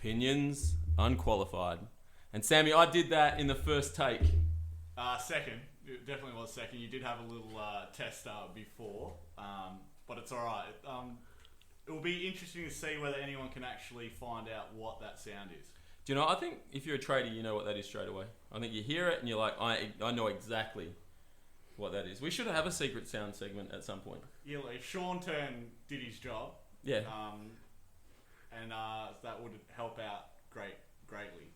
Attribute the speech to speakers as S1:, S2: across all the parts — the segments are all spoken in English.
S1: Opinions Unqualified. And Sammy, I did that in the first take.
S2: Second. It definitely was second. You did have a little test before, but it's all right. It will be interesting to see whether anyone can actually find out what that sound is.
S1: Do you know, I think if you're a trader, you know what that is straight away. I think you hear it and you're like, I know exactly what that is. We should have a secret sound segment at some point.
S2: Yeah, like Sean Turn did his job.
S1: Yeah.
S2: And that would help out greatly.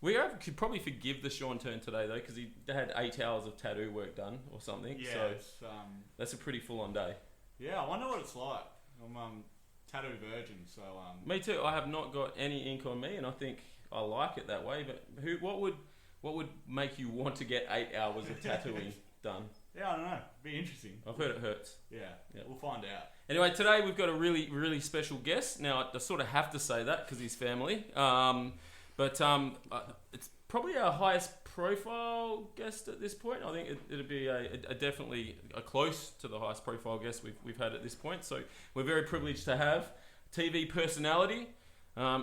S1: We could probably forgive the Sean Turn today though, because he had 8 hours of tattoo work done or something.
S2: Yeah,
S1: so that's a pretty full-on day.
S2: Yeah, I wonder what it's like. I'm tattoo virgin, so
S1: Me too. I have not got any ink on me, and I think I like it that way. But what would make you want to get 8 hours of tattooing done?
S2: Yeah, I don't know. Be interesting.
S1: I've heard it hurts.
S2: Yeah, we'll find out.
S1: Anyway, today we've got a really, really special guest. Now, I sort of have to say that because he's family. But it's probably our highest profile guest at this point. I think it'd be a definitely a close to the highest profile guest we've had at this point. So we're very privileged to have TV personality.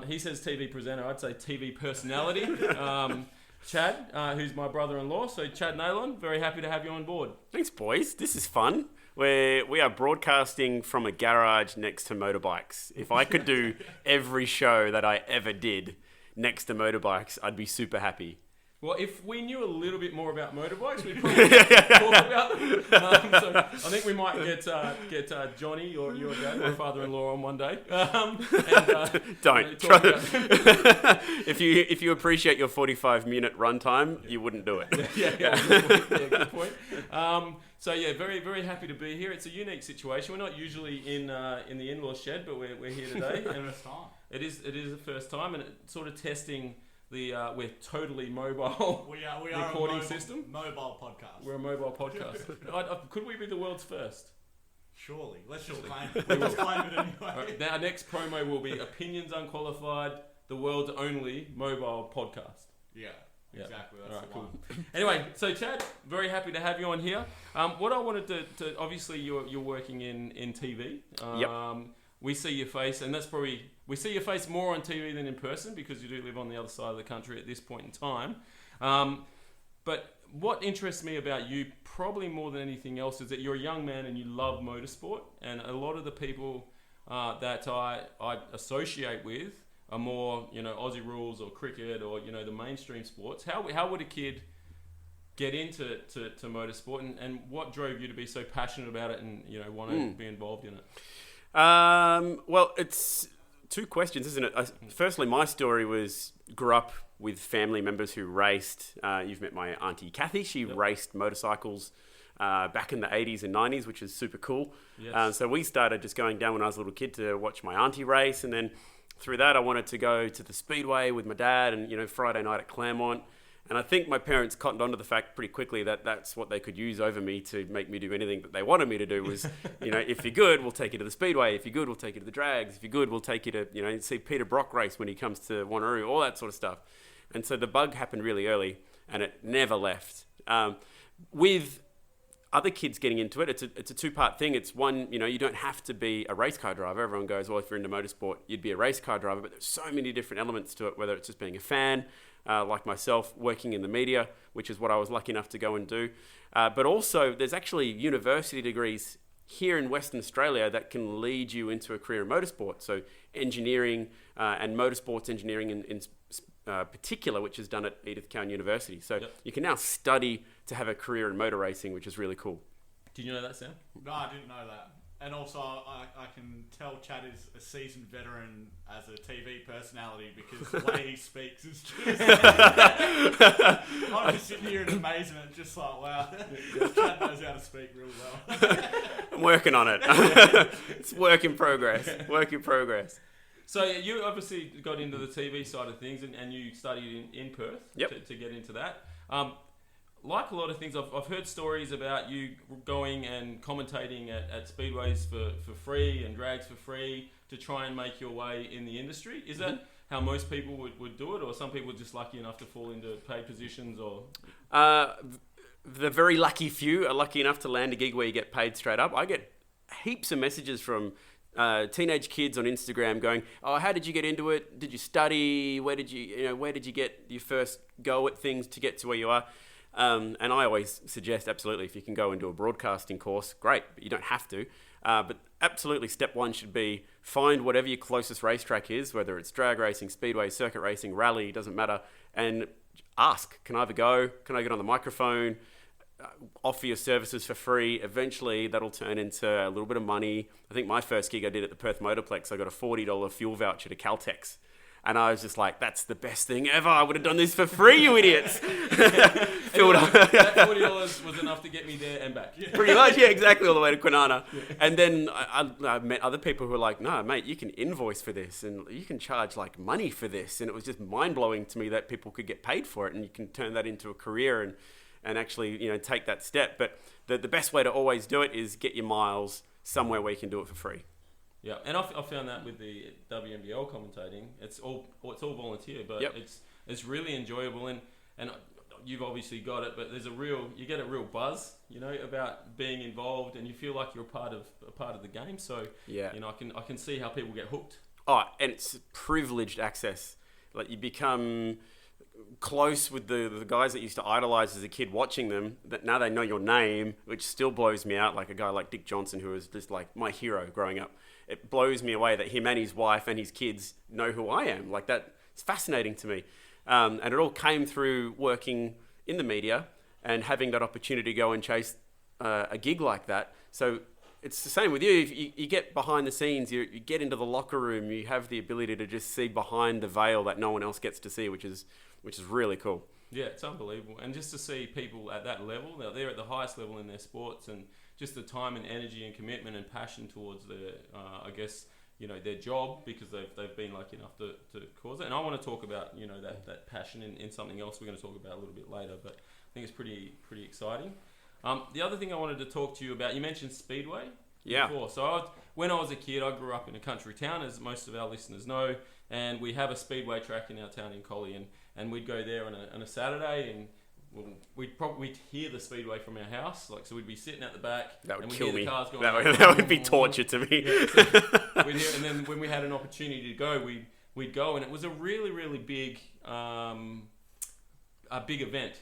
S1: He says TV presenter. I'd say TV personality. Chad, who's my brother-in-law. So Chad Nalon, very happy to have you on board.
S3: Thanks, boys. This is fun. We are broadcasting from a garage next to motorbikes. If I could do every show that I ever did next to motorbikes, I'd be super happy.
S1: Well, if we knew a little bit more about motorbikes, we'd probably talk about them. So I think we might get Johnny or your dad, my father-in-law, on one day.
S3: Don't. If you appreciate your 45-minute runtime, you wouldn't do it.
S1: Good point. So yeah, very, very happy to be here. It's a unique situation. We're not usually in the in-law shed, but we're here today.
S2: First time.
S1: It is the first time, and it's sort of testing the we're totally mobile
S2: we are
S1: recording system.
S2: Mobile podcast.
S1: We're a mobile podcast. Could we be the world's first?
S2: Surely. Let's just claim it. Let's claim it anyway.
S1: Right, now, our next promo will be Opinions Unqualified, the world's only mobile podcast.
S2: Yeah. Exactly, that's
S1: right,
S2: the one.
S1: Cool. Anyway, so Chad, very happy to have you on here. What I wanted to obviously you're working in TV.
S3: Yep.
S1: We see your face, and we see your face more on TV than in person because you do live on the other side of the country at this point in time. But what interests me about you, probably more than anything else, is that you're a young man and you love motorsport. And a lot of the people that I associate with are more, Aussie rules or cricket or, the mainstream sports. How would a kid get into motorsport, and what drove you to be so passionate about it and, want to be involved in it?
S3: Well, it's two questions, isn't it? Firstly, my story grew up with family members who raced. You've met my auntie Kathy. She raced motorcycles back in the 80s and 90s, which is super cool. Yes. So we started just going down when I was a little kid to watch my auntie race, and then through that I wanted to go to the Speedway with my dad and, Friday night at Claremont. And I think my parents cottoned onto the fact pretty quickly that that's what they could use over me to make me do anything that they wanted me to do was, if you're good, we'll take you to the Speedway. If you're good, we'll take you to the drags. If you're good, we'll take you to, see Peter Brock race when he comes to Wanneroo, all that sort of stuff. And so the bug happened really early and it never left. With other kids getting into it, it's a two-part thing. It's one, you don't have to be a race car driver. Everyone goes, well, if you're into motorsport, you'd be a race car driver. But there's so many different elements to it, whether it's just being a fan, like myself, working in the media, which is what I was lucky enough to go and do. But also, there's actually university degrees here in Western Australia that can lead you into a career in motorsport. So engineering and motorsports engineering in particular, which is done at Edith Cowan University. So you can now study to have a career in motor racing, which is really cool.
S1: Did you know that, Sam?
S2: No, I didn't know that. And also, I can tell Chad is a seasoned veteran as a TV personality because the way he speaks is just... I'm just sitting here in amazement, just like, wow, Chad knows how to speak really well.
S3: I'm working on it. It's work in progress. Work in progress.
S1: So you obviously got into the TV side of things and you studied in Perth to get into that. Like a lot of things, I've heard stories about you going and commentating at speedways for free and drags for free to try and make your way in the industry. Is that how most people would do it, or some people are just lucky enough to fall into paid positions? Or
S3: the very lucky few are lucky enough to land a gig where you get paid straight up. I get heaps of messages from teenage kids on Instagram going, "Oh, how did you get into it? Did you study? Where did you get your first go at things to get to where you are?" And I always suggest, absolutely, if you can go into a broadcasting course, great, but you don't have to. But absolutely, step one should be find whatever your closest racetrack is, whether it's drag racing, speedway, circuit racing, rally, doesn't matter, and ask, can I have a go? Can I get on the microphone? Offer your services for free. Eventually, that'll turn into a little bit of money. I think my first gig I did at the Perth Motorplex, I got a $40 fuel voucher to Caltex. And I was just like, that's the best thing ever. I would have done this for free, you idiots.
S1: That $40 was enough to get me there and back.
S3: Yeah. Pretty much, yeah, exactly, all the way to Kwinana. Yeah. And then I met other people who were like, no, mate, you can invoice for this and you can charge like money for this. And it was just mind-blowing to me that people could get paid for it and you can turn that into a career and actually, take that step. But the best way to always do it is get your miles somewhere where you can do it for free.
S1: Yeah, and I found that with the WNBL commentating, it's all volunteer, but it's really enjoyable, and you've obviously got it, but you get a real buzz, about being involved, and you feel like you're a part of the game. So
S3: yeah,
S1: I can see how people get hooked.
S3: Oh, and it's privileged access. Like you become close with the guys that used to idolize as a kid watching them, that now they know your name, which still blows me out. Like a guy like Dick Johnson, who was just like my hero growing up. It blows me away that him and his wife and his kids know who I am. Like that, it's fascinating to me. And it all came through working in the media and having that opportunity to go and chase a gig like that. So it's the same with you. If you get behind the scenes, you get into the locker room, you have the ability to just see behind the veil that no one else gets to see, which is really cool. Yeah,
S1: it's unbelievable. And just to see people at that level, they're at the highest level in their sports, and just the time and energy and commitment and passion towards their, their job, because they've been lucky enough to cause it. And I want to talk about, that passion in something else we're going to talk about a little bit later, but I think it's pretty exciting. The other thing I wanted to talk to you about, you mentioned Speedway before. So when I was a kid, I grew up in a country town, as most of our listeners know, and we have a Speedway track in our town in Collie, and we'd go there on a Saturday, and we'd hear the Speedway from our house, so we'd be sitting at the back.
S3: That would
S1: and we'd
S3: kill
S1: hear
S3: me.
S1: The cars going
S3: that would be torture to me.
S1: Yeah, and then when we had an opportunity to go, we'd go, and it was a really, really big event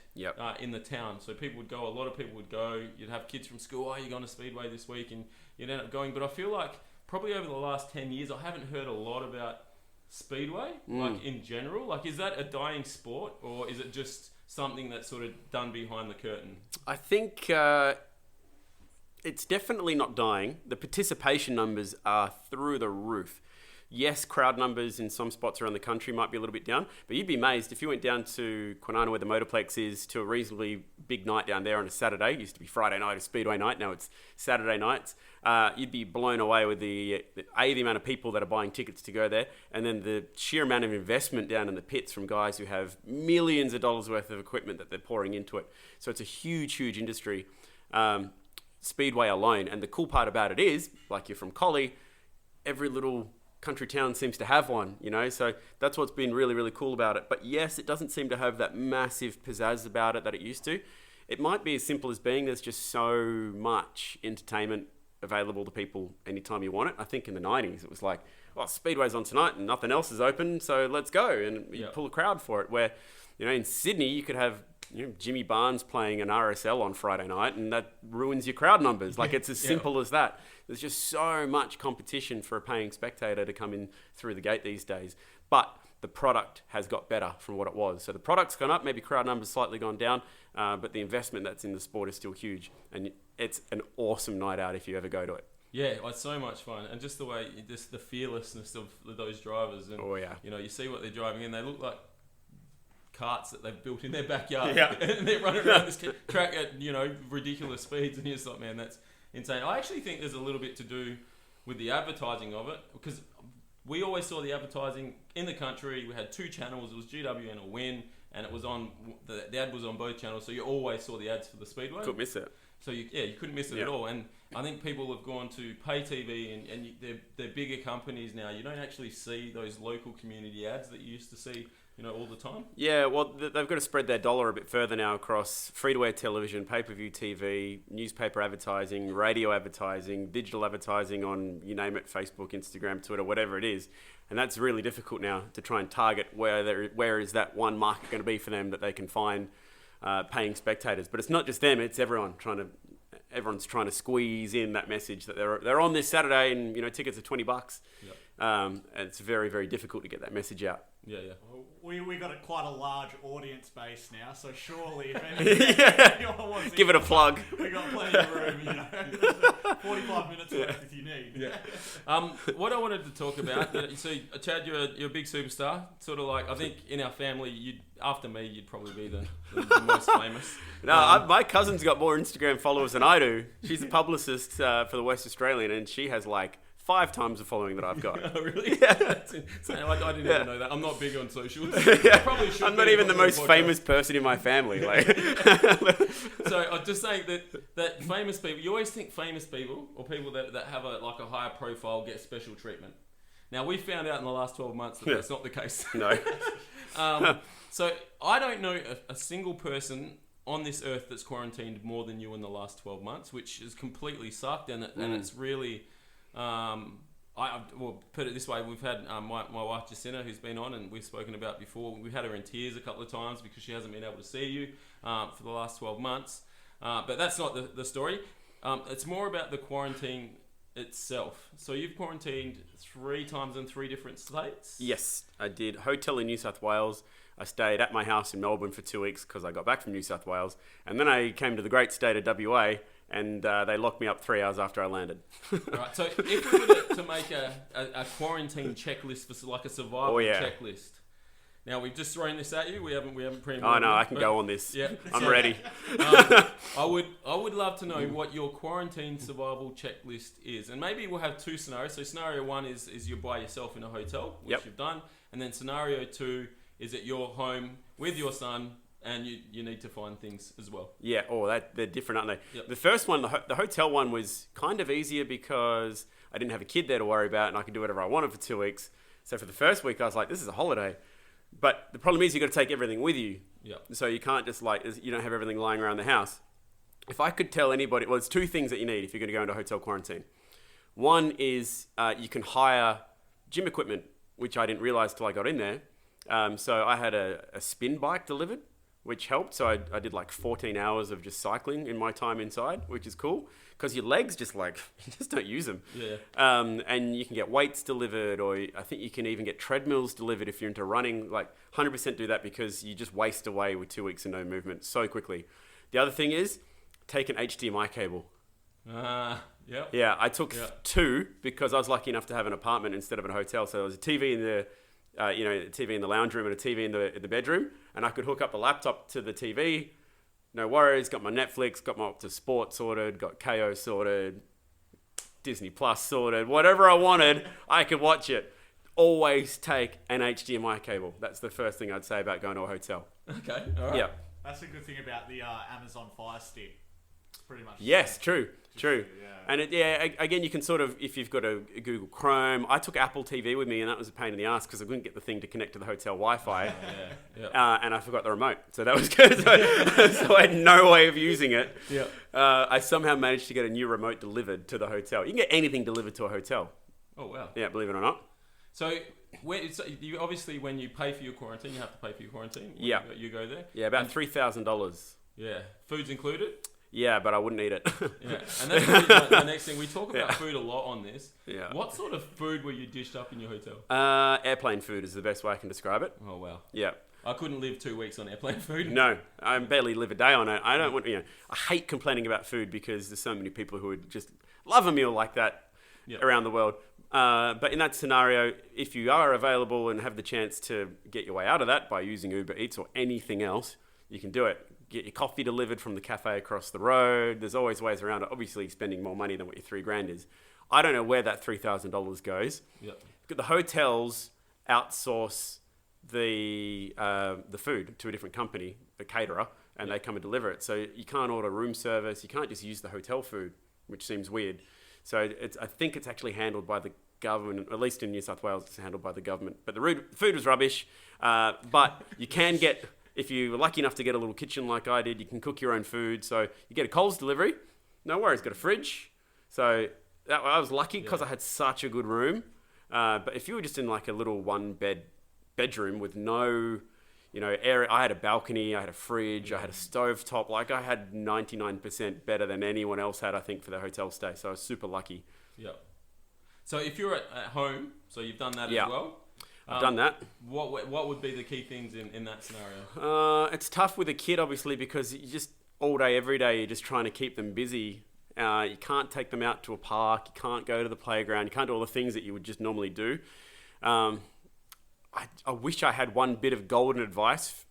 S1: in the town. So people would go. A lot of people would go. You'd have kids from school. Oh, you're going to Speedway this week, and you'd end up going. But I feel like probably over the last 10 years, I haven't heard a lot about Speedway, in general. Is that a dying sport, or is it just something that's sort of done behind the curtain?
S3: I think it's definitely not dying. The participation numbers are through the roof. Yes, crowd numbers in some spots around the country might be a little bit down, but you'd be amazed if you went down to Kwinana, where the Motorplex is, to a reasonably big night down there on a Saturday. It used to be Friday night or Speedway night. Now it's Saturday nights. You'd be blown away with the amount of people that are buying tickets to go there, and then the sheer amount of investment down in the pits from guys who have millions of dollars worth of equipment that they're pouring into it. So it's a huge, huge industry. Speedway alone. And the cool part about it is, like you're from Collie, every little country town seems to have one, so that's what's been really, really cool about it. But yes, it doesn't seem to have that massive pizzazz about it that it used to. It might be as simple as being there's just so much entertainment available to people anytime you want it. I think in the 90s it was like, well, Speedway's on tonight and nothing else is open, so let's go, and you pull a crowd for it. Where in Sydney you could have Jimmy Barnes playing an RSL on Friday night, and that ruins your crowd numbers. It's as simple as that. There's just so much competition for a paying spectator to come in through the gate these days. But the product has got better from what it was. So the product's gone up, maybe crowd numbers slightly gone down, but the investment that's in the sport is still huge. And it's an awesome night out if you ever go to it.
S1: Yeah, it's so much fun. And just the way, just the fearlessness of those drivers. And, you see what they're driving in, they look like carts that they've built in their backyard. And they're running around this track at, ridiculous speeds. And you're just like, man, that's insane. I actually think there's a little bit to do with the advertising of it, because we always saw the advertising in the country. We had two channels. It was GWN or Win, and it was on the ad was on both channels, so you always saw the ads for the Speedway.
S3: Couldn't miss it.
S1: So you couldn't miss it at all. And I think people have gone to pay TV and they're bigger companies now. You don't actually see those local community ads that you used to see, all the time.
S3: Yeah, well, they've got to spread their dollar a bit further now across free-to-air television, pay-per-view TV, newspaper advertising, radio advertising, digital advertising on, you name it, Facebook, Instagram, Twitter, whatever it is. And that's really difficult now to try and target where is that one market going to be for them that they can find paying spectators. But it's not just them, it's everyone's trying to squeeze in that message that they're on this Saturday and tickets are $20.
S1: Yep.
S3: And it's very, very difficult to get that message out.
S1: Yeah.
S2: We got quite a large audience base now, so surely if anyone wants to
S3: give it a plug.
S2: We got plenty of room, 45 minutes worth if you need.
S1: Yeah. What I wanted to talk about, so Chad, you're a big superstar. Sort of like, I think in our family, after me, you'd probably be the most famous.
S3: No, my cousin's got more Instagram followers than I do. She's a publicist for the West Australian, and she has 5 times the following that I've got.
S1: Oh, really?
S3: Yeah.
S1: I didn't even know that. I'm not big on socials.
S3: Yeah.
S1: Probably should
S3: I'm not even the most famous person in my family.
S1: So I'm just saying that famous people, you always think famous people or people that have a higher profile get special treatment. Now, we found out in the last 12 months that that's not the case.
S3: No.
S1: So I don't know a single person on this earth that's quarantined more than you in the last 12 months, which is completely sucked, and it's really... well, put it this way, we've had my wife Jacinta, who's been on, and we've spoken about before. We've had her in tears a couple of times because she hasn't been able to see you for the last 12 months. But that's not the story. It's more about the quarantine itself. So you've quarantined 3 times in 3 different states?
S3: Yes, I did. Hotel in New South Wales. I stayed at my house in Melbourne for 2 weeks because I got back from New South Wales. And then I came to the great state of WA, and they locked me up 3 hours after I landed.
S1: Right, so if we were to make a quarantine checklist for a survival checklist. Now, we've just thrown this at you. We haven't pre-.
S3: Oh no, I can go on this.
S1: Yeah,
S3: I'm ready.
S1: I would love to know what your quarantine survival checklist is, and maybe we'll have 2 scenarios. So scenario 1 is you're by yourself in a hotel, which you've done, and then scenario 2 is at your home with your son, and you need to find things as well. Yeah,
S3: they're different, aren't they?
S1: Yep.
S3: The first one, the hotel one, was kind of easier because I didn't have a kid there to worry about, and I could do whatever I wanted for 2 weeks. So for the first week, I was like, this is a holiday. But the problem is you've got to take everything with you.
S1: Yep.
S3: So you can't just you don't have everything lying around the house. If I could tell anybody, well, it's 2 things that you need if you're going to go into hotel quarantine. One is you can hire gym equipment, which I didn't realize till I got in there. So I had a spin bike delivered, which helped. So I did 14 hours of just cycling in my time inside, which is cool because your legs just you just don't use them.
S1: Yeah.
S3: And you can get weights delivered, or I think you can even get treadmills delivered if you're into running. 100% do that because you just waste away with 2 weeks and no movement so quickly. The other thing is take an HDMI cable.
S1: Yep.
S3: Yeah, I took 2 because I was lucky enough to have an apartment instead of a hotel. So there was a TV in the a TV in the lounge room and a TV in the bedroom, and I could hook up the laptop to the TV. No worries. Got my Netflix, got my Optus Sport sorted, got KO sorted, Disney Plus sorted. Whatever I wanted, I could watch it. Always take an HDMI cable. That's the first thing I'd say about going to a hotel.
S1: Okay. All right.
S3: Yeah.
S2: That's a good thing about the Amazon Fire Stick. It's pretty much.
S3: Yes, true.
S2: Yeah.
S3: And again, you can sort of, if you've got a Google Chrome, I took Apple TV with me, and that was a pain in the ass because I couldn't get the thing to connect to the hotel Wi-Fi. And I forgot the remote, so that was good. So I had no way of using it.
S1: Yeah.
S3: I somehow managed to get a new remote delivered to the hotel. You can get anything delivered to a hotel.
S1: Oh wow.
S3: Yeah, believe it or not.
S1: So you obviously, when you pay for your quarantine, you have to pay for your quarantine.
S3: Yeah.
S1: You go there.
S3: Yeah, about $3,000.
S1: Yeah. Food's included.
S3: Yeah, but I wouldn't eat it.
S1: Yeah, and that's the next thing. We talk about food a lot on this.
S3: Yeah.
S1: What sort of food were you dished up in your hotel?
S3: Airplane food is the best way I can describe it.
S1: Oh wow.
S3: Yeah.
S1: I couldn't live 2 weeks on airplane food.
S3: No, I barely live a day on it. I don't want, I hate complaining about food because there's so many people who would just love a meal like that around the world. But in that scenario, if you are available and have the chance to get your way out of that by using Uber Eats or anything else, you can do it. Get your coffee delivered from the cafe across the road. There's always ways around it. Obviously, spending more money than what your $3,000 is. I don't know where that $3,000 goes.
S1: Yep.
S3: The hotels outsource the food to a different company, the caterer, and they come and deliver it. So you can't order room service. You can't just use the hotel food, which seems weird. So I think it's actually handled by the government, at least in New South Wales, it's handled by the government. But the food was rubbish. But you can get, if you were lucky enough to get a little kitchen like I did, you can cook your own food. So you get a Coles delivery. No worries, got a fridge. So I was lucky because I had such a good room. But if you were just in like a little bedroom with no, area, I had a balcony, I had a fridge, I had a stovetop. Like I had 99% better than anyone else had, I think, for their hotel stay. So I was super lucky.
S1: Yeah. So if you're at home, so you've done that as well.
S3: I've done that.
S1: What would be the key things in that scenario?
S3: It's tough with a kid, obviously, because you just all day, every day, you're just trying to keep them busy. You can't take them out to a park. You can't go to the playground. You can't do all the things that you would just normally do. I wish I had one bit of golden advice.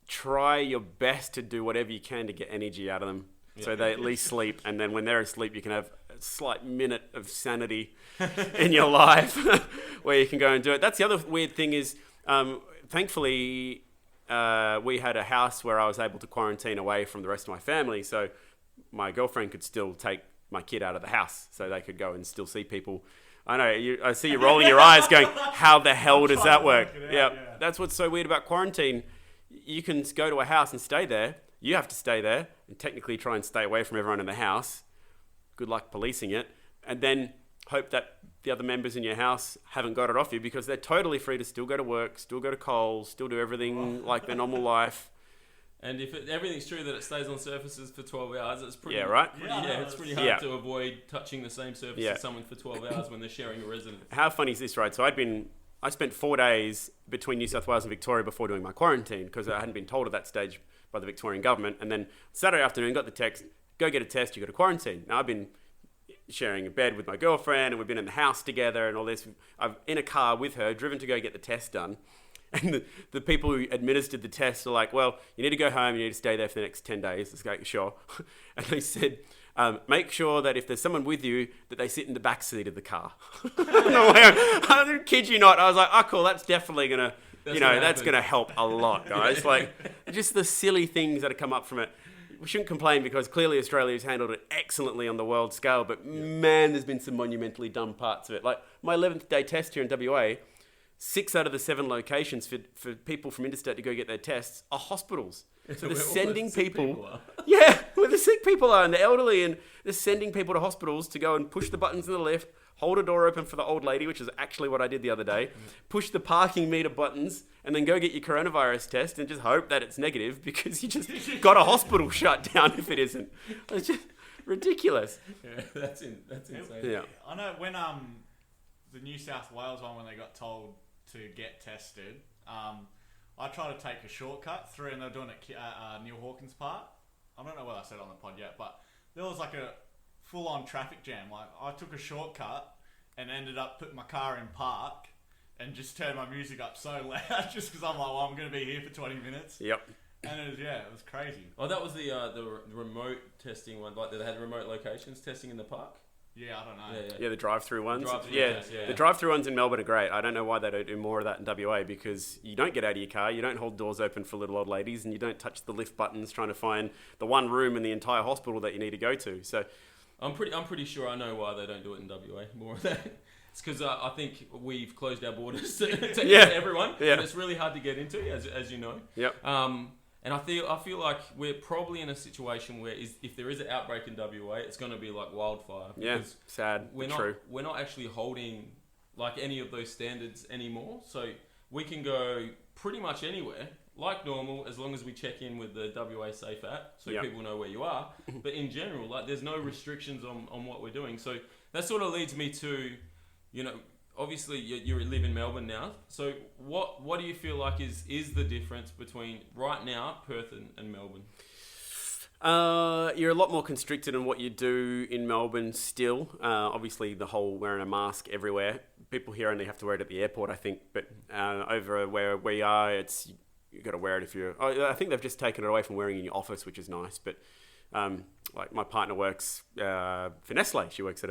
S3: Try your best to do whatever you can to get energy out of them. So they at least sleep, and then when they're asleep, you can have a slight minute of sanity in your life where you can go and do it. That's the other weird thing is, thankfully, we had a house where I was able to quarantine away from the rest of my family, so my girlfriend could still take my kid out of the house, so they could go and still see people. I know, I see you rolling your eyes going, how the hell does that work? Yeah, that's what's so weird about quarantine. You can go to a house and stay there. You have to stay there and technically try and stay away from everyone in the house. Good luck policing it. And then hope that the other members in your house haven't got it off you, because they're totally free to still go to work, still go to Coles, still do everything like their normal life.
S1: And if everything's true that it stays on surfaces for 12 hours, it's pretty... It's pretty hard to avoid touching the same surface as someone for 12 hours when they're sharing a residence.
S3: How funny is this, right? So I spent 4 days between New South Wales and Victoria before doing my quarantine, because I hadn't been told at that stage by the Victorian government. And then Saturday afternoon, got the text, go get a test, you got to quarantine. Now, I've been sharing a bed with my girlfriend, and we've been in the house together and all this. I've in a car with her, driven to go get the test done. And the people who administered the test are like, well, you need to go home, you need to stay there for the next 10 days. Let's go, sure. And they said, make sure that if there's someone with you, that they sit in the back seat of the car. I don't kid you not. I was like, oh, cool, that's definitely going to, that's going to help a lot, guys. Like, just the silly things that have come up from it. We shouldn't complain, because clearly Australia's handled it excellently on the world scale, but man, there's been some monumentally dumb parts of it. Like my 11th day test here in WA, 6 out of the 7 locations for people from interstate to go get their tests are hospitals. So they're sending people where the sick people are and the elderly, and they're sending people to hospitals to go and push the buttons in the lift, hold a door open for the old lady, which is actually what I did the other day, push the parking meter buttons, and then go get your coronavirus test and just hope that it's negative, because you just got a hospital shut down if it isn't. It's just ridiculous.
S1: Yeah, that's insane.
S3: Yeah.
S2: I know when the New South Wales one, when they got told to get tested, I tried to take a shortcut through, and they were doing it at Neil Hawkins Park. I don't know whether I said it on the pod yet, but there was like a full-on traffic jam. Like, I took a shortcut and ended up putting my car in park and just turned my music up so loud just because I'm like, well, I'm going to be here for 20 minutes.
S3: Yep.
S2: And it was crazy.
S1: Oh, that was the remote testing one, like they had remote locations testing in the park?
S2: Yeah, I don't know.
S3: Yeah, the drive-through ones.
S1: The
S3: drive-through ones in Melbourne are great. I don't know why they don't do more of that in WA, because you don't get out of your car, you don't hold doors open for little old ladies, and you don't touch the lift buttons trying to find the one room in the entire hospital that you need to go to. So
S1: I'm pretty sure I know why they don't do it in WA. More of that. It's because I think we've closed our borders to everyone, and it's really hard to get into, as you know.
S3: Yep.
S1: And I feel like we're probably in a situation where if there is an outbreak in WA, it's going to be like wildfire.
S3: Yeah, sad.
S1: We're not actually holding like any of those standards anymore. So we can go pretty much anywhere like normal, as long as we check in with the WA Safe app, so people know where you are. But in general, like there's no restrictions on what we're doing. So that sort of leads me to, obviously you live in Melbourne now. So what do you feel like is the difference between right now Perth and Melbourne?
S3: You're a lot more constricted in what you do in Melbourne still. Obviously the whole wearing a mask everywhere. People here only have to wear it at the airport, I think. But over where we are, you've got to wear it if you're... I think they've just taken it away from wearing in your office, which is nice. But like my partner works for Nestle. She works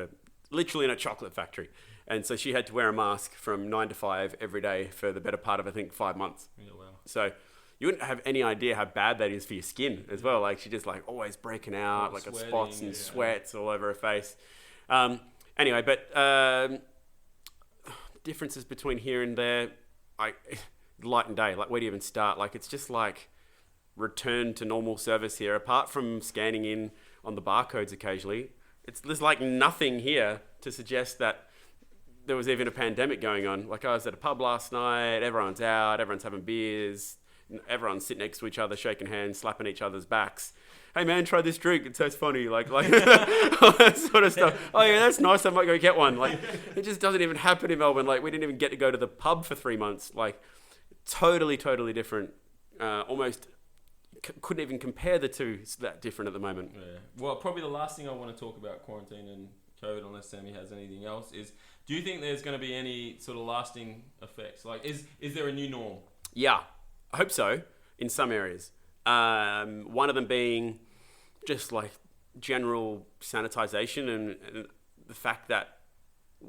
S3: literally in a chocolate factory. And so she had to wear a mask from 9 to 5 every day for the better part of, I think, 5 months.
S1: Yeah, wow.
S3: So you wouldn't have any idea how bad that is for your skin as well. Like, she's just like always breaking out, like got spots and sweats all over her face. Anyway, but differences between here and there, light and day. Like, where do you even start? Like, it's just like return to normal service here. Apart from scanning in on the barcodes occasionally, there's like nothing here to suggest that there was even a pandemic going on. Like, I was at a pub last night, everyone's out, everyone's having beers, everyone's sitting next to each other, shaking hands, slapping each other's backs. Hey man, try this drink, it tastes funny, like all that sort of stuff. Oh yeah, that's nice, I might go get one. Like, it just doesn't even happen in Melbourne. Like, we didn't even get to go to the pub for 3 months. Like, totally different. Almost couldn't even compare the two. It's that different at the moment.
S1: Yeah. Well, probably the last thing I want to talk about quarantine and COVID, unless Sammy has anything else, is do you think there's going to be any sort of lasting effects? Like, is there a new norm?
S3: Yeah, I hope so, in some areas. One of them being just like general sanitization and the fact that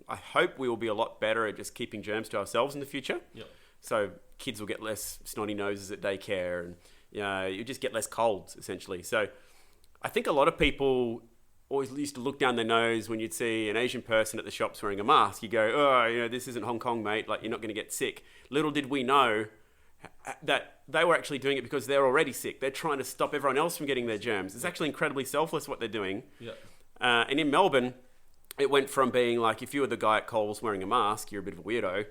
S3: I hope we will be a lot better at just keeping germs to ourselves in the future.
S1: Yep.
S3: So kids will get less snotty noses at daycare, and you just get less colds, essentially. So I think a lot of people always used to look down their nose when you'd see an Asian person at the shops wearing a mask. You go, oh, this isn't Hong Kong, mate. Like, you're not going to get sick. Little did we know that they were actually doing it because they're already sick. They're trying to stop everyone else from getting their germs. It's actually incredibly selfless what they're doing.
S1: Yeah.
S3: And in Melbourne, it went from being like, if you were the guy at Coles wearing a mask, you're a bit of a weirdo.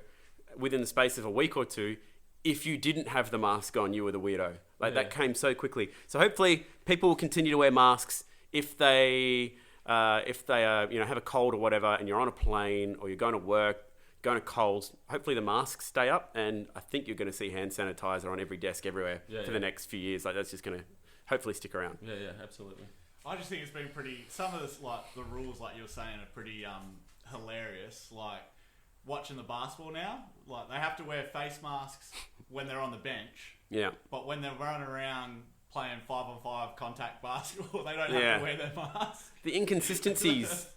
S3: Within the space of a week or two, if you didn't have the mask on, you were the weirdo. That came so quickly. So hopefully people will continue to wear masks if they have a cold or whatever, and you're on a plane or you're going to work, going to Coles. Hopefully the masks stay up, and I think you're going to see hand sanitizer on every desk everywhere for the next few years. Like, that's just going to hopefully stick around.
S1: Yeah, absolutely.
S2: I just think it's been pretty. Some of this, like the rules, like you were saying, are pretty hilarious. Like watching the basketball now, like they have to wear face masks when they're on the bench. Yeah. But when they're running around playing 5-on-5 contact basketball, they don't have to wear their mask.
S3: The inconsistencies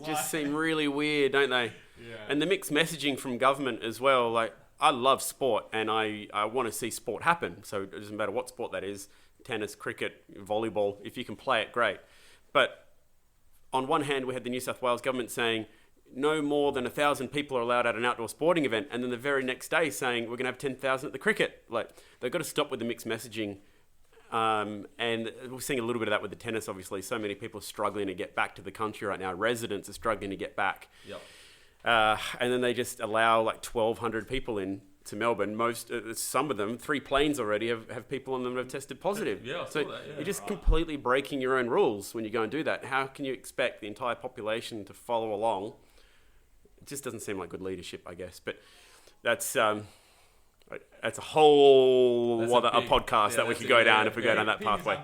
S3: just seem really weird, don't they? Yeah. And the mixed messaging from government as well. Like, I love sport, and I want to see sport happen. So it doesn't matter what sport that is, tennis, cricket, volleyball. If you can play it, great. But on one hand, we had the New South Wales government saying no more than 1,000 people are allowed at an outdoor sporting event, and then the very next day saying we're going to have 10,000 at the cricket. Like, they've got to stop with the mixed messaging. And we're seeing a little bit of that with the tennis, obviously. So many people are struggling to get back to the country right now. Residents are struggling to get back. Yep. And then they just allow like 1,200 people in to Melbourne. Some of them, 3 planes already have people on them that have tested positive. You're just completely breaking your own rules when you go and do that. How can you expect the entire population to follow along? It just doesn't seem like good leadership, I guess. But that's a whole podcast that we could go down if we go down that pathway.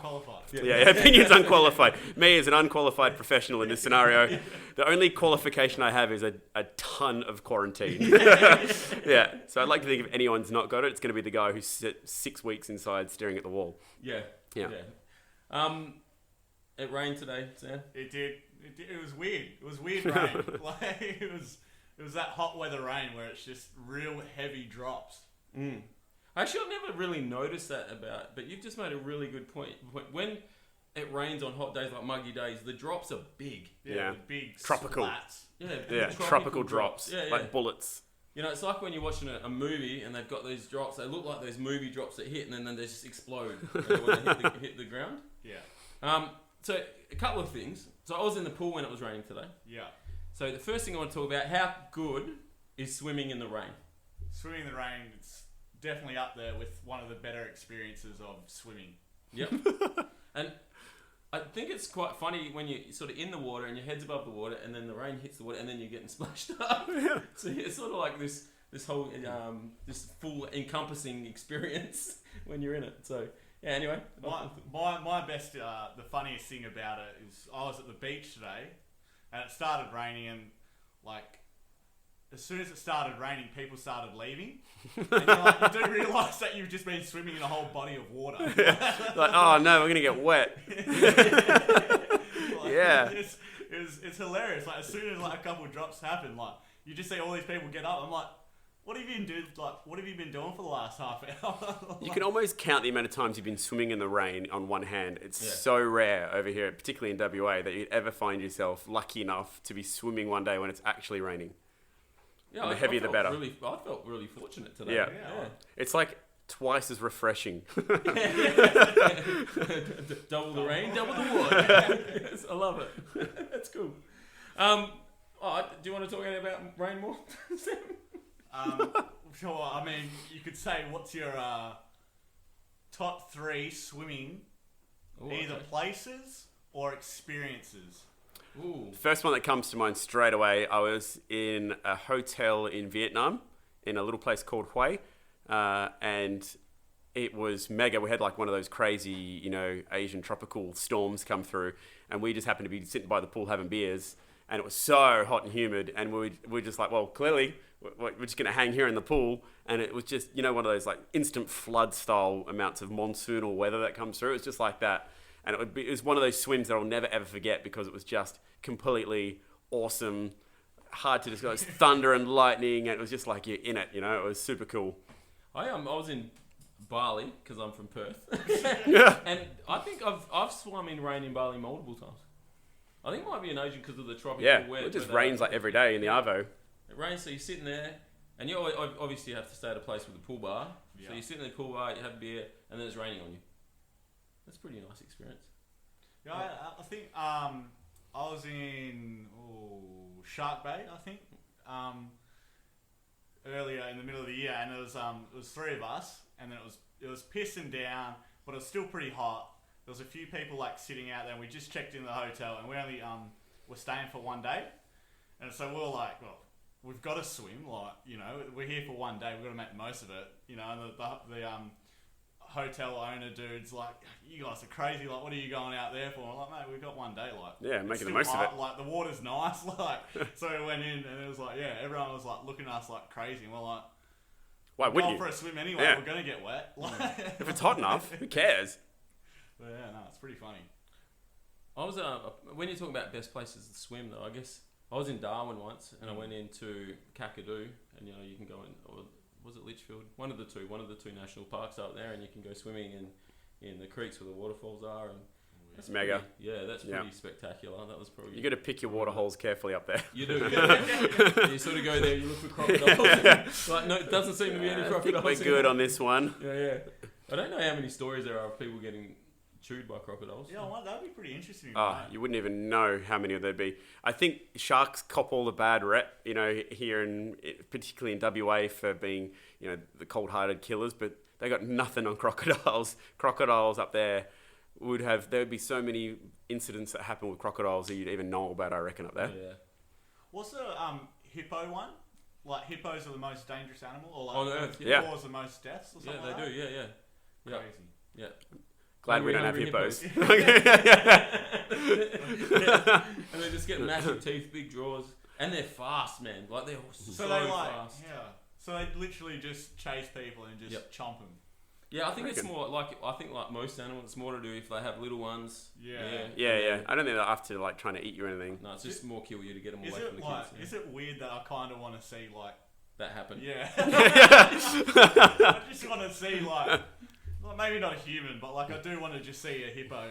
S3: Opinions unqualified. Me as an unqualified professional in this scenario, the only qualification I have is a ton of quarantine. So I'd like to think if anyone's not got it, it's going to be the guy who's 6 weeks inside staring at the wall. Yeah.
S1: It rained today, Sam.
S2: It did. It was weird. It was weird rain. Like, it was that hot weather rain where it's just real heavy drops.
S1: Actually, I've never really noticed that but you've just made a really good point. When it rains on hot days like muggy days, the drops are big.
S2: Big
S3: tropical.
S2: Splats.
S3: Tropical drops. Like bullets.
S1: It's like when you're watching a movie and they've got these drops. They look like those movie drops that hit and then they just explode when they hit the ground. Yeah. So a couple of things. So I was in the pool when it was raining today. Yeah. So the first thing I want to talk about, how good is swimming in the rain?
S2: Swimming in the rain, it's definitely up there with one of the better experiences of swimming.
S1: Yep. And I think it's quite funny when you're sort of in the water and your head's above the water and then the rain hits the water and then you're getting splashed up. Yeah. So it's sort of like this whole this full encompassing experience when you're in it. So yeah, anyway.
S2: My best, the funniest thing about it is I was at the beach today and it started raining, and like as soon as it started raining, people started leaving. And you do realise that you've just been swimming in a whole body of water.
S3: Like, oh no, we're going to get wet.
S2: It's hilarious. Like, as soon as like a couple of drops happen, like you just see all these people get up. I'm like, what are What have you been doing for the last half hour?
S3: You can almost count the amount of times you've been swimming in the rain on one hand. It's
S1: Yeah.
S3: so rare over here, particularly in WA, that you'd ever find yourself lucky enough to be swimming one day when it's actually raining.
S1: Yeah,
S3: And the heavier the better.
S1: I felt really fortunate today.
S3: Yeah.
S2: Yeah.
S3: It's like twice as refreshing.
S1: Double the rain, double the water. Yes, I love it. That's cool. Do you want to talk about rain more?
S2: Sure. I mean, you could say, what's your top 3 swimming,
S1: Ooh,
S2: either
S1: okay.
S2: places or experiences?
S1: Ooh.
S3: First one that comes to mind straight away, I was in a hotel in Vietnam, in a little place called Hue, and it was mega. We had like one of those crazy, Asian tropical storms come through, and we just happened to be sitting by the pool having beers, and it was so hot and humid, and we're just like, well, clearly we're just going to hang here in the pool, and it was just, one of those like instant flood style amounts of monsoonal weather that comes through. It was just like that. And it was one of those swims that I'll never ever forget because it was just completely awesome, hard to describe. It was thunder and lightning, and it was just like you're in it, It was super cool.
S1: I was in Bali because I'm from Perth.
S3: Yeah.
S1: And I think I've swum in rain in Bali multiple times. I think it might be in Asia because of the tropical
S3: Yeah,
S1: weather.
S3: it just rains like every day in the Arvo.
S1: It rains, so you're sitting there, and you obviously have to stay at a place with a pool bar.
S2: Yeah.
S1: So you sit in the pool bar, you have a beer, and then it's raining on you. That's a pretty nice experience.
S2: Yeah, I think I was in Shark Bay, I think, earlier in the middle of the year, and it was 3 of us, and then it was pissing down, but it was still pretty hot. There was a few people like sitting out there, and we just checked in the hotel, and we only were staying for one day, and so we were like, well, we've got to swim, like, we're here for one day, we've got to make the most of it, and the hotel owner dude's like, you guys are crazy, like, what are you going out there for? I'm like, mate, we've got one day, like,
S3: Yeah,
S2: it's
S3: making the
S2: still
S3: most
S2: hot,
S3: of it.
S2: like, the water's nice, like, so we went in, and it was like, yeah, everyone was like looking at us like crazy, and we're like,
S3: Why
S2: going
S3: wouldn't
S2: for
S3: you?
S2: a swim anyway,
S3: Yeah.
S2: we're gonna get wet. Like,
S3: If it's hot enough, who cares?
S2: but yeah, no, it's pretty funny.
S1: I was when you're talking about best places to swim, though, I guess I was in Darwin once, and I went into Kakadu, and you can go in, or was it Litchfield? One of the two national parks out there, and you can go swimming in the creeks where the waterfalls are, and
S3: It's mega.
S1: That's pretty spectacular. That was probably
S3: You got to pick your water holes carefully up there.
S1: You do. Yeah. You sort of go there, you look for crocodiles. Like, no, it doesn't seem to be any
S3: I think
S1: crocodiles.
S3: we're good on this one.
S1: Yeah. I don't know how many stories there are of people getting chewed by crocodiles.
S2: Yeah, well, that'd be pretty interesting.
S3: You wouldn't even know how many there'd be. I think sharks cop all the bad rep, here particularly in WA for being, the cold-hearted killers, but they got nothing on crocodiles. Crocodiles up there there would be so many incidents that happen with crocodiles that you'd even know about, I reckon, up there.
S1: Yeah.
S2: What's the hippo one? Like, hippos are the most dangerous animal, or like
S1: On Earth,
S3: yeah.
S2: cause the most deaths, or something
S1: Yeah,
S2: like
S1: they
S2: that?
S1: do. Yeah.
S2: Crazy.
S1: Yeah.
S3: Glad we don't have
S1: Hungry
S3: hippos.
S1: And they just get massive teeth, big jaws, and they're fast, man. Like, they're so
S2: they
S1: fast.
S2: So they literally just chase people and just chomp them.
S1: Yeah, I think it's
S3: Reckon.
S1: more like most animals, it's more to do if they have little ones.
S2: Yeah.
S3: Yeah. I don't think they're after trying to eat you or anything.
S1: No, it's just more kill you to get them away
S2: Is
S1: from
S2: it
S1: the
S2: like?
S1: kids.
S2: Is it weird that I kind of want to see like?
S1: That happened.
S2: Yeah. I just want to see like maybe not a human, but like I do want to just see a hippo.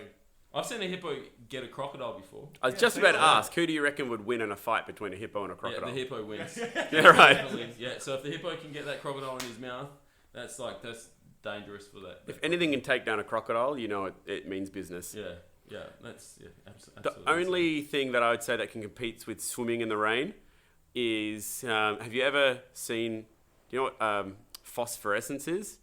S1: I've seen a hippo get a crocodile before.
S3: I was just about to ask, who do you reckon would win in a fight between a hippo and a crocodile?
S1: Yeah, the hippo wins.
S3: Yeah, right.
S1: Definitely. Yeah, so if the hippo can get that crocodile in his mouth, that's dangerous for that.
S3: If anything can take down a crocodile, it means business.
S1: Yeah, that's absolutely.
S3: The only thing that I would say that can compete with swimming in the rain is, have you ever seen, do you know what phosphorescence is?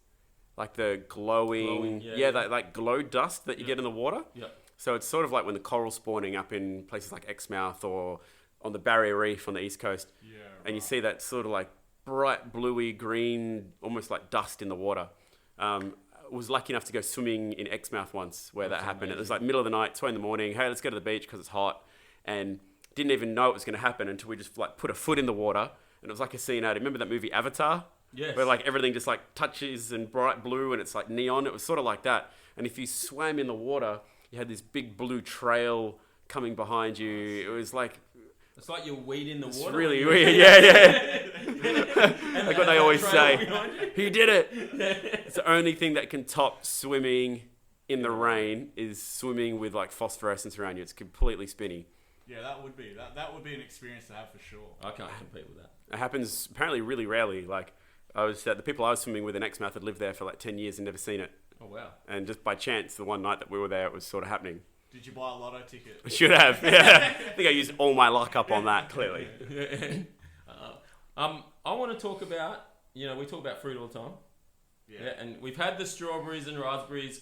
S3: Like the glowing that like glow dust that you get in the water.
S1: Yeah.
S3: So it's sort of like when the coral's spawning up in places like Exmouth or on the Barrier Reef on the East Coast.
S2: Yeah.
S3: And you see that sort of like bright bluey green, almost like dust in the water. Was lucky enough to go swimming in Exmouth once where that happened. Amazing. It was like middle of the night, 2 a.m. Hey, let's go to the beach because it's hot. And didn't even know it was going to happen until we just like put a foot in the water. And it was like a scene out. Remember that movie Avatar?
S1: Yes.
S3: Where like everything just like touches and bright blue and it's like neon. It was sort of like that. And if you swam in the water, you had this big blue trail coming behind you. It was like
S1: It's like you're weed in the
S3: It's
S1: water.
S3: really weird. Yeah.
S1: And
S3: Like what they always
S1: trail
S3: say.
S1: behind you.
S3: He did it. It's the only thing that can top swimming in the rain is swimming with like phosphorescence around you. It's completely spinny.
S2: Yeah, that would be an experience to have for sure.
S1: I can't compete with that.
S3: It happens apparently really rarely. Like the people I was swimming with in Exmouth had lived there for like 10 years and never seen it.
S1: Oh wow.
S3: And just by chance, the one night that we were there, it was sort of happening.
S2: Did you buy a lotto ticket?
S3: I should have. Yeah. I think I used all my luck up on that, clearly.
S1: I want to talk about, we talk about fruit all the time. Yeah, and we've had the strawberries and raspberries,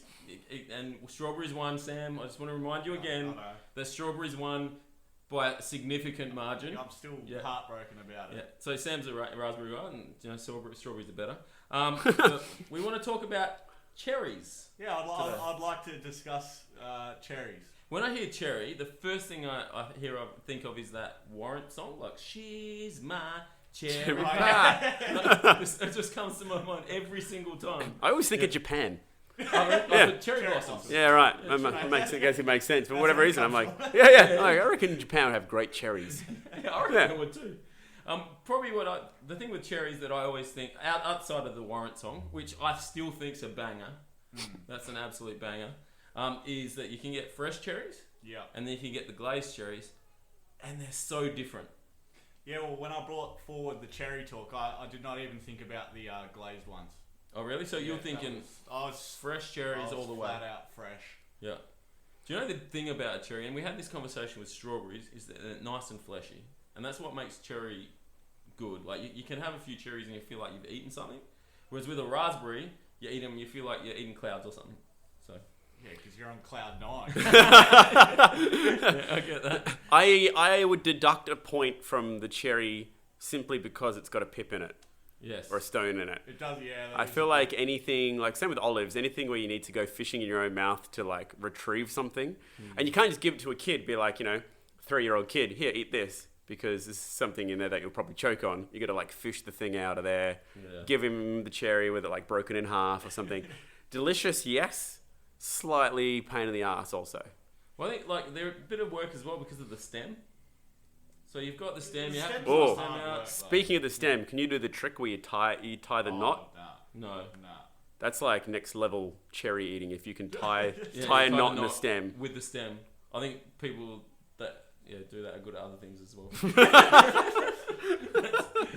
S1: and strawberries won, Sam. I just want to remind you again that strawberries won by a significant margin.
S2: I'm still heartbroken about it.
S1: Yeah, so Sam's a raspberry guy, and strawberries are better. So we want to talk about cherries.
S2: Yeah, I'd like to discuss cherries.
S1: When I hear cherry, the first thing I think of is that Warrant song, like "She's my cherry pie." It just comes to my mind every single time.
S3: I always think of Japan.
S1: Cherry blossoms.
S3: Yeah, right. I guess it makes sense. For whatever reason, I'm like, I reckon Japan would have great cherries.
S1: Yeah, I reckon it would too. Probably the thing with cherries that I always think, outside of the Warrant song, which I still think's a banger, that's an absolute banger, is that you can get fresh cherries, and then you can get the glazed cherries, and they're so different.
S2: Yeah, well, when I brought forward the cherry talk, I did not even think about the glazed ones.
S1: Oh, really? So you're thinking fresh cherries all the way?
S2: Flat out fresh.
S1: Yeah. Do you know the thing about a cherry, and we had this conversation with strawberries, is that they're nice and fleshy. And that's what makes cherry good. Like, you can have a few cherries and you feel like you've eaten something. Whereas with a raspberry, you eat them and you feel like you're eating clouds or something. So...
S2: Yeah, because you're on cloud 9.
S1: Yeah, I get that.
S3: I would deduct a point from the cherry simply because it's got a pip in it.
S1: Yes.
S3: Or a stone in it.
S2: It does, yeah.
S3: I feel like anything, like same with olives, anything where you need to go fishing in your own mouth to like retrieve something. And you can't just give it to a kid, be like, 3-year-old kid, here, eat this. Because there's something in there that you'll probably choke on. You got to like fish the thing out of there. Yeah. Give him the cherry with it like broken in half or something. Delicious, yes. Slightly pain in the ass also.
S1: Well, I think like they're a bit of work as well because of the stem. So you've got the stem, you have to
S2: stem's
S1: pull the
S2: not
S1: stem
S2: hard
S1: out.
S2: work.
S3: Speaking of the stem, can you do the trick where you tie the knot?
S1: No.
S3: That's like next level cherry eating. If you can tie a knot in the stem.
S1: With the stem. I think people that do that are good at other things as well.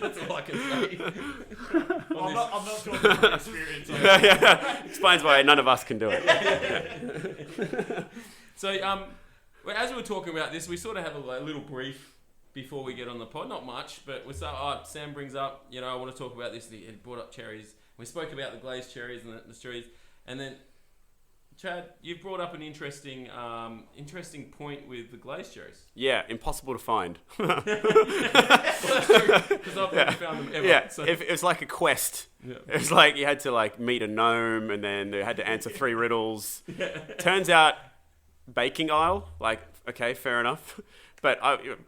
S1: That's all I can say.
S2: I'm not talking from experience.
S3: Explains why none of us can do it.
S1: So, as we were talking about this, we sort of have a little brief before we get on the pod. Not much, but we start. Sam brings up, I want to talk about this. He brought up cherries. We spoke about the glazed cherries and the cherries, and then Chad, you've brought up an interesting point with the glazed cherries.
S3: Yeah, impossible to find.
S1: Well, that's true, because I've never found them ever.
S3: Yeah,
S1: So.
S3: it was like a quest.
S1: Yeah.
S3: It was like you had to like meet a gnome and then they had to answer 3 riddles. Turns out, baking aisle, like, okay, fair enough. But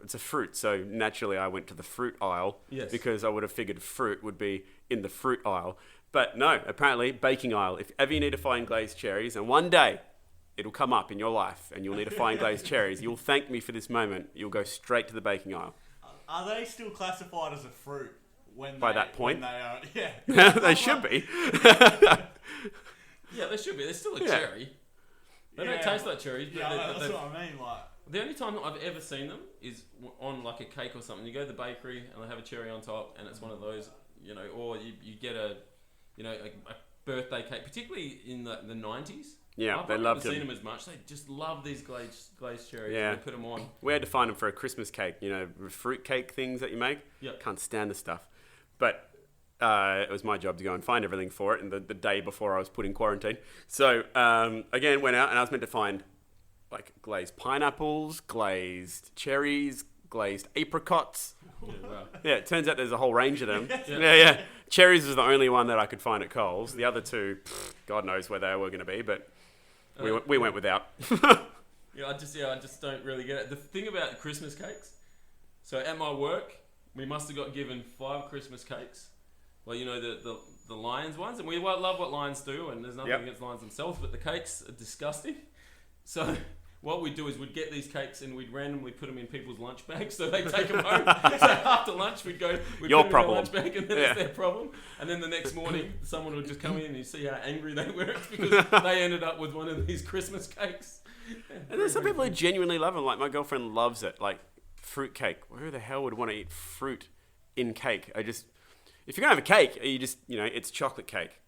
S3: it's a fruit, so naturally I went to the fruit aisle because I would have figured fruit would be in the fruit aisle. But no, apparently baking aisle. If ever you need to find glazed cherries, and one day it'll come up in your life and you'll need to find glazed cherries, you'll thank me for this moment. You'll go straight to the baking aisle.
S2: Are they still classified as a fruit
S3: by that point?
S2: When they are,
S3: they should be.
S1: Yeah, they should be. They're still a cherry. They don't taste like cherries. But
S2: that's what I mean. Like,
S1: the only time I've ever seen them is on like a cake or something. You go to the bakery and they have a cherry on top, and it's one of those, or you get a birthday cake, particularly in the 90s.
S3: Yeah,
S1: I've
S3: they loved them.
S1: Seen them as much. They just love these glazed cherries.
S3: Yeah,
S1: and they put them on.
S3: We had to find them for a Christmas cake. Fruit cake things that you make.
S1: Yep.
S3: Can't stand the stuff, but it was my job to go and find everything for it. And the day before I was put in quarantine, so again went out and I was meant to find like glazed pineapples, glazed cherries, glazed apricots.
S1: Yeah, wow.
S3: Yeah, it turns out there's a whole range of them. Yeah. Cherries was the only one that I could find at Coles. The other two, God knows where they were going to be, but we went without.
S1: I just don't really get it. The thing about Christmas cakes, so at my work, we must have got given 5 Christmas cakes. Well, the Lions ones, and we love what Lions do, and there's nothing against Lions themselves, but the cakes are disgusting. So what we'd do is we'd get these cakes and we'd randomly put them in people's lunch bags so they take them home. So after lunch we'd
S3: Your
S1: put them in
S3: problem.
S1: their lunch bag and then it's their problem. And then the next morning someone would just come in and you see how angry they were. It's because they ended up with one of these Christmas cakes.
S3: And there's some people who genuinely love them. Like my girlfriend loves it. Like fruit cake. Who the hell would want to eat fruit in cake? If you're gonna have a cake, you just it's chocolate cake.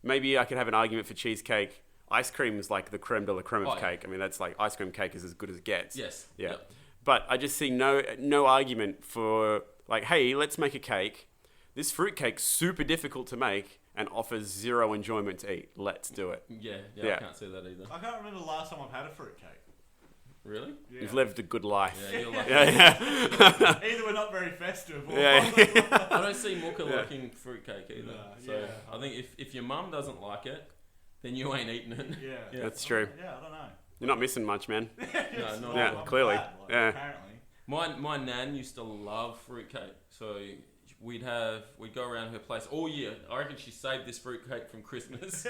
S3: Maybe I could have an argument for cheesecake. Ice cream is like the creme de la creme of cake. I mean, that's like ice cream cake is as good as it gets.
S1: Yes.
S3: Yeah.
S1: Yep.
S3: But I just see no argument for like, hey, let's make a cake. This fruit cake's super difficult to make and offers zero enjoyment to eat. Let's do it.
S1: Yeah. I can't see that either.
S2: I can't remember the last time I've had a fruit cake.
S1: Really?
S2: Yeah.
S3: You've lived a good life.
S1: Yeah, you're lucky.
S3: Yeah.
S2: Either we're not very festive or...
S1: I don't see Mooka liking fruitcake either.
S2: No,
S1: So
S2: yeah.
S1: I think if your mum doesn't like it, then you ain't eating it.
S2: Yeah.
S3: That's true.
S2: Yeah, I don't know.
S3: You're not missing much, man.
S1: No, not
S3: Yeah,
S1: at all.
S3: clearly.
S2: Glad,
S3: Yeah.
S2: Apparently.
S1: My nan used to love fruitcake, so we'd go around her place all year. I reckon she saved this fruitcake from Christmas,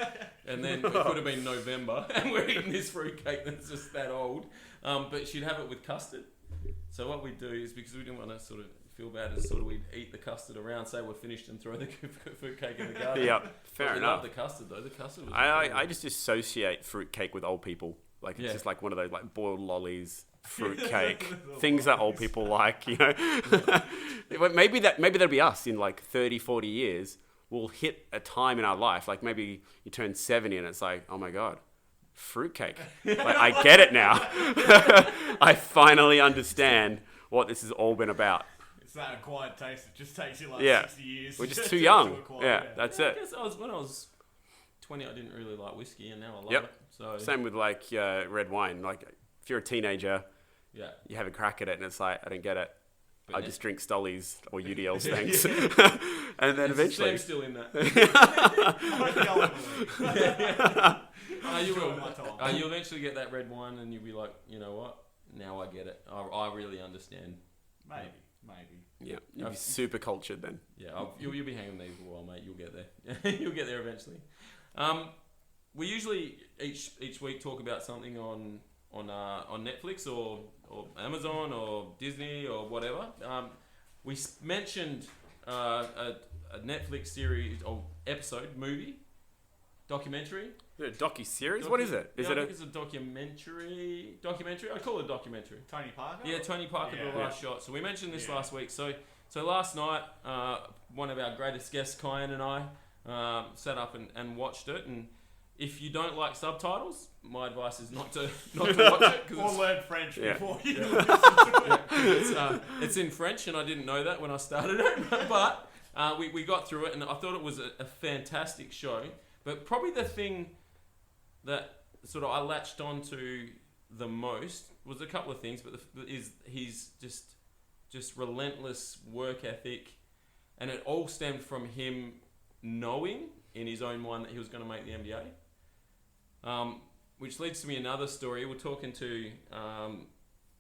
S1: and then it could have been November, and we're eating this fruitcake that's just that old. But she'd have it with custard. So what we'd do is, because we didn't want to sort of feel bad, is sort of we'd eat the custard around, say we're finished, and throw the fruitcake in the garden.
S3: Yep, fair
S1: But we
S3: enough.
S1: loved the custard though. The custard was.
S3: I just associate fruitcake with old people. Like it's just like one of those like boiled lollies, fruitcake, things that old people like, Maybe that'll be us in like 30, 40 years. We'll hit a time in our life, like maybe you turn 70 and it's like, oh my God, fruitcake. Like, I get it now. I finally understand what this has all been about.
S2: It's that acquired taste. It just takes you like
S3: Yeah.
S2: 60 years.
S3: We're just
S2: to
S3: too young.
S2: acquire
S3: Yeah,
S2: it.
S3: that's
S1: I
S3: it.
S1: guess when I was 20, I didn't really like whiskey, and now I love
S3: Yep.
S1: it. So
S3: Same with like red wine. Like if you're a teenager,
S1: yeah.
S3: you have a crack at it and it's like, I don't get it.
S1: But
S3: I
S1: now-
S3: just drink Stollies or UDLs, thanks. And then
S1: Is
S3: eventually...
S1: Sam's still in that.
S2: I don't think I'll ever leave.
S1: You
S2: Enjoy
S1: will.
S2: my time.
S1: You'll eventually get that red wine, and you'll be like, you know what? Now I get it. I really understand.
S2: Maybe.
S3: Yeah, you'll be super cultured then.
S1: Yeah, you'll be hanging there for a while, mate. You'll get there. You'll get there eventually. We usually each week talk about something on Netflix or Amazon or Disney or whatever. We mentioned a Netflix series or episode, movie, documentary.
S3: Docu-series? What is it?
S1: I
S3: Is
S1: think it's a documentary. I call it a documentary.
S2: Tony Parker?
S1: Yeah, Tony Parker,
S2: Yeah.
S1: The Last Shot. So we mentioned this
S2: Yeah.
S1: last week. So last night, one of our greatest guests, Kyan, and I sat up and watched it. And if you don't like subtitles, my advice is not to watch it
S2: Or
S1: because
S2: learn French
S3: Yeah.
S2: before you
S1: it's in French, and I didn't know that when I started it. But we got through it, and I thought it was a fantastic show. But probably the thing that sort of I latched onto the most was a couple of things, but is his just relentless work ethic, and it all stemmed from him knowing in his own mind that he was going to make the NBA. Which leads to me another story. We're talking to our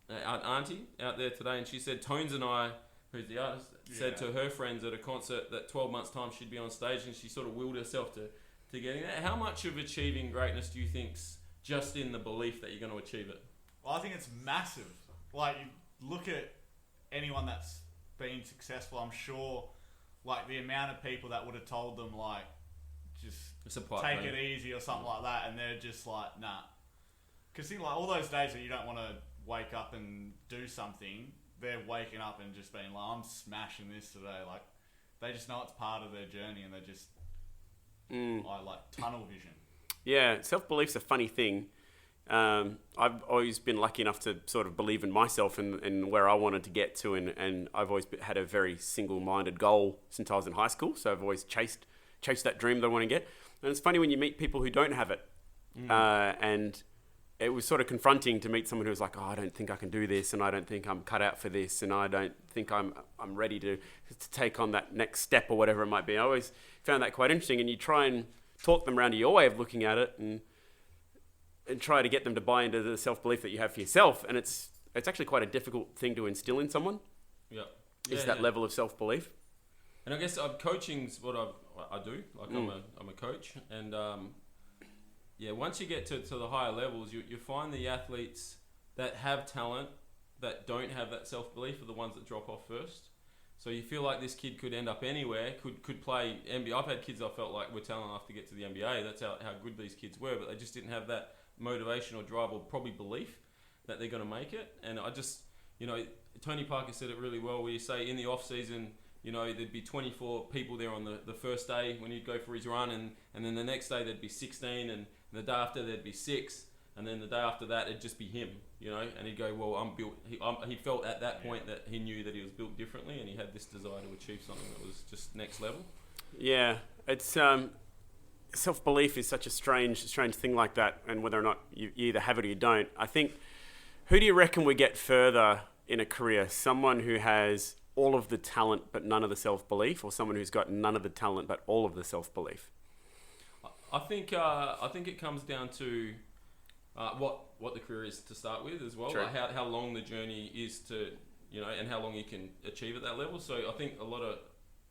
S1: auntie out there today, and she said Tones and I, who's the artist, said to her friends at a concert that 12 months' time she'd be on stage, and she sort of willed herself to getting that. How much of achieving greatness do you think's just in the belief that you're going to achieve it?
S2: Well, I think it's massive. Like, you look at anyone that's been successful, I'm sure, like, the amount of people that would have told them, like, just
S1: It's a pipe
S2: take
S1: dream.
S2: it easy or something like that, and they're just like, nah. Because, like, all those days that you don't want to wake up and do something, they're waking up and just being like, I'm smashing this today. Like, they just know it's part of their journey, and they're just, I like tunnel vision.
S3: Yeah, self-belief's a funny thing. I've always been lucky enough to sort of believe in myself and where I wanted to get to, and I've always had a very single-minded goal since I was in high school, so I've always chased that dream that I want to get. And it's funny when you meet people who don't have it, and it was sort of confronting to meet someone who was like, oh, I don't think I can do this, and I don't think I'm cut out for this, and I don't think I'm ready to take on that next step or whatever it might be. I always found that quite interesting, and you try and talk them around to your way of looking at it, and try to get them to buy into the self-belief that you have for yourself, and it's actually quite a difficult thing to instill in someone.
S1: Yeah.
S3: Is that level of self-belief.
S1: And I guess coaching's what I do. Like I'm a coach, and once you get to the higher levels, you find the athletes that have talent that don't have that self-belief are the ones that drop off first. So you feel like this kid could end up anywhere, could play NBA. I've had kids I felt like were talented enough to get to the NBA. That's how good these kids were, but they just didn't have that motivation or drive or probably belief that they're going to make it. And I just, Tony Parker said it really well, where you say in the off-season, there'd be 24 people there on the first day when he'd go for his run, and then the next day there'd be 16, and the day after there'd be 6, and then the day after that it'd just be him, and he'd go, well, I'm built. He felt at that point that he knew that he was built differently, and he had this desire to achieve something that was just next level.
S3: Yeah, it's self-belief is such a strange thing like that, and whether or not you either have it or you don't. I think, who do you reckon we get further in a career? Someone who has all of the talent but none of the self-belief, or someone who's got none of the talent but all of the self-belief?
S1: I think it comes down to what the career is to start with as well, like how long the journey is to, and how long you can achieve at that level. So I think a lot of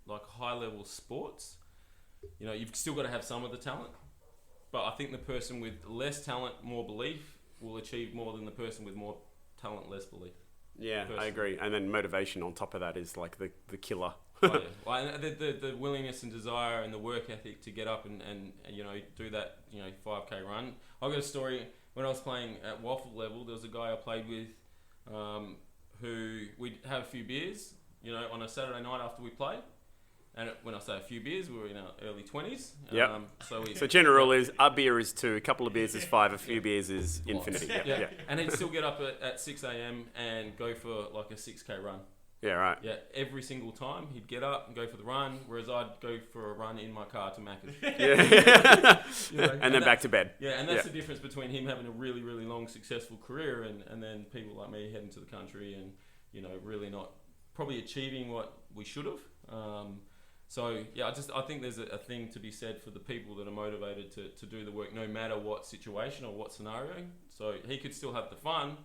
S1: like high-level sports, you've still got to have some of the talent, but I think the person with less talent, more belief, will achieve more than the person with more talent, less belief.
S3: Yeah, personally. I agree. And then motivation on top of that is like the killer.
S1: The willingness and desire and the work ethic to get up and do that 5K run. I've got a story. When I was playing at waffle level, there was a guy I played with who we'd have a few beers on a Saturday night after we played. And when I say a few beers, we were in our early 20s.
S3: Yep. So general rule is a beer is 2, a couple of beers is 5, a few beers is infinity.
S1: Yeah. And he'd still get up at 6 a.m. and go for like a 6K run.
S3: Yeah, right.
S1: Yeah, every single time he'd get up and go for the run, whereas I'd go for a run in my car to Macca's.
S3: And then back to bed.
S1: Yeah, and that's the difference between him having a really, really long, successful career and then people like me heading to the country and, really not probably achieving what we should have. So, yeah, I think there's a thing to be said for the people that are motivated to do the work no matter what situation or what scenario. So he could still have the fun.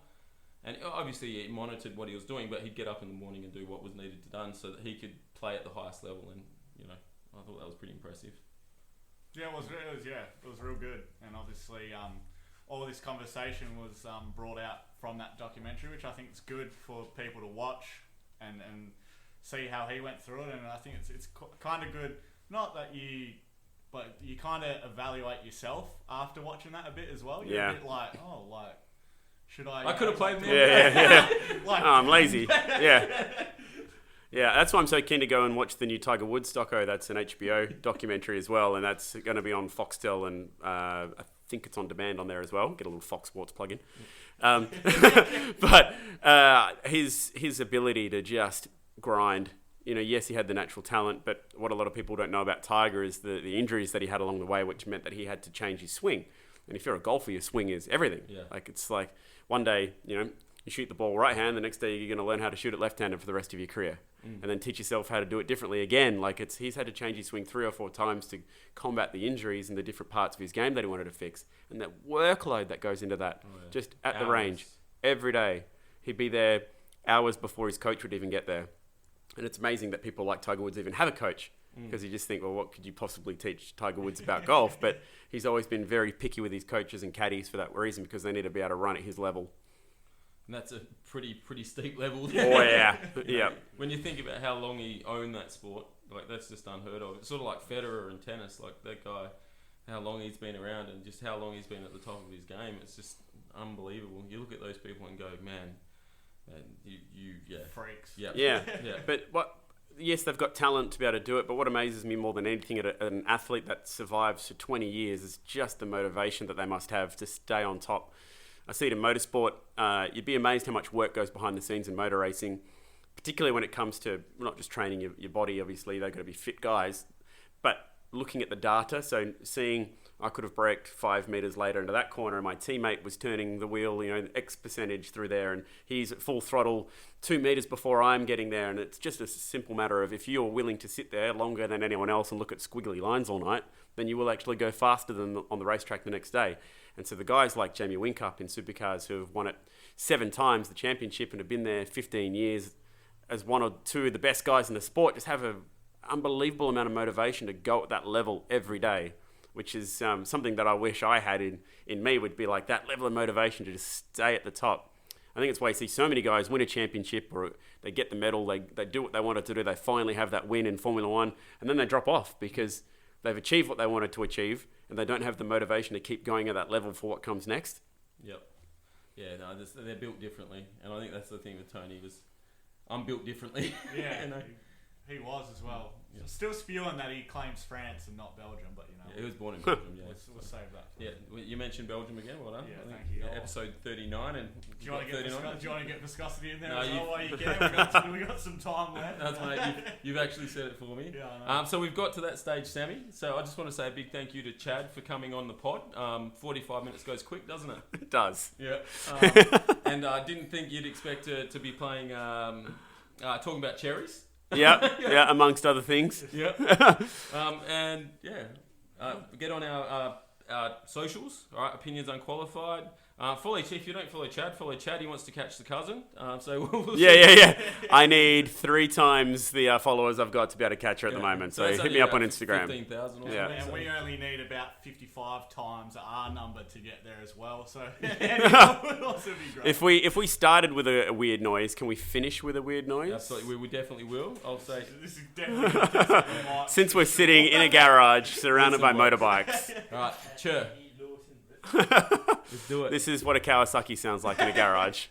S1: And obviously he monitored what he was doing, but he'd get up in the morning and do what was needed to done so that he could play at the highest level. And, I thought that was pretty impressive.
S2: Yeah, it was real good. And obviously all of this conversation was brought out from that documentary, which I think is good for people to watch and see how he went through it. And I think it's kind of good, not that but you kind of evaluate yourself after watching that a bit as well. You're a bit like, should I
S1: could have played more.
S3: Yeah. I'm lazy. Yeah. Yeah, that's why I'm so keen to go and watch the new Tiger Woods doco. That's an HBO documentary as well, and that's going to be on Foxtel, and I think it's on demand on there as well. Get a little Fox Sports plug-in. But his ability to just grind, yes, he had the natural talent, but what a lot of people don't know about Tiger is the injuries that he had along the way, which meant that he had to change his swing. And if you're a golfer, your swing is everything. Yeah. Like, it's like one day, you shoot the ball right hand, the next day you're going to learn how to shoot it left-handed for the rest of your career. And then teach yourself how to do it differently again. Like, he's had to change his swing 3 or 4 times to combat the injuries and the different parts of his game that he wanted to fix. And that workload that goes into that, just at the range, every day. He'd be there hours before his coach would even get there. And it's amazing that people like Tiger Woods even have a coach, because you just think, well, what could you possibly teach Tiger Woods about golf? But he's always been very picky with his coaches and caddies for that reason, because they need to be able to run at his level.
S1: And that's a pretty steep level.
S3: Oh, yeah. Yeah.
S1: When you think about how long he owned that sport, like, that's just unheard of. It's sort of like Federer and tennis, like that guy, how long he's been around and just how long he's been at the top of his game. It's just unbelievable. You look at those people and go, man,
S2: freaks.
S3: Yeah. But yes, they've got talent to be able to do it, but what amazes me more than anything at an athlete that survives for 20 years is just the motivation that they must have to stay on top. I see it in motorsport. You'd be amazed how much work goes behind the scenes in motor racing, particularly when it comes to not just training your body. Obviously, they've got to be fit guys, but looking at the data, so seeing I could have braked 5 meters later into that corner and my teammate was turning the wheel, X percentage through there, and he's at full throttle 2 meters before I'm getting there. And it's just a simple matter of, if you're willing to sit there longer than anyone else and look at squiggly lines all night, then you will actually go faster than on the racetrack the next day. And so the guys like Jamie Whincup in supercars, who have won it 7 times, the championship, and have been there 15 years as one or two of the best guys in the sport, just have an unbelievable amount of motivation to go at that level every day, which is something that I wish I had in me, would be like that level of motivation to just stay at the top. I think it's why you see so many guys win a championship or they get the medal, they do what they wanted to do, they finally have that win in Formula One, and then they drop off because they've achieved what they wanted to achieve and they don't have the motivation to keep going at that level for what comes next.
S1: Yep. Yeah, no, they're built differently, and I think that's the thing with Tony I'm built differently.
S2: Yeah,
S1: you know?
S2: he was as well.
S1: Yeah.
S2: So still spewing that he claims France and not Belgium, but you know.
S1: Yeah, he was born in Belgium. Yeah,
S2: We'll save that.
S1: Yeah, you mentioned Belgium again. Well done.
S2: Yeah,
S1: I think,
S2: thank you.
S1: yeah, episode 39, and
S2: Do you want to get
S1: 39?
S2: do you want to get viscosity in there
S1: No,
S2: as
S1: you-
S2: well while you can? We got some time left.
S1: That's mate. You've actually said it for me.
S2: Yeah, I know.
S1: So we've got to that stage, Sammy. So I just want to say a big thank you to Chad for coming on the pod. 45 minutes goes quick, doesn't it?
S3: It does.
S1: Yeah. And I didn't think you'd expect to be playing, talking about cherries.
S3: Yeah, amongst other things.
S1: Yeah. And yeah, get on our socials. All right, Opinions Unqualified. Follow if you don't follow Chad. Follow Chad. He wants to catch the cousin. So we'll see.
S3: Yeah. I need 3 times the followers I've got to be able to catch her at the moment. So
S1: that's
S3: hit
S1: only
S3: me up on
S1: about
S3: Instagram.
S1: 15,000 or
S3: Yeah.
S1: something.
S2: And
S1: so-
S2: we only need about 55 times our number to get there as well. So anyone would also be great.
S3: If we started with a weird noise, can we finish with a weird noise?
S1: Absolutely, we definitely will. I'll say.
S2: This is definitely a test of the mic.
S3: Since we're sitting in a garage surrounded by
S1: Listen,
S3: motorbikes,
S1: All right, cheer. Let's do it.
S3: this is what a Kawasaki sounds like in a garage.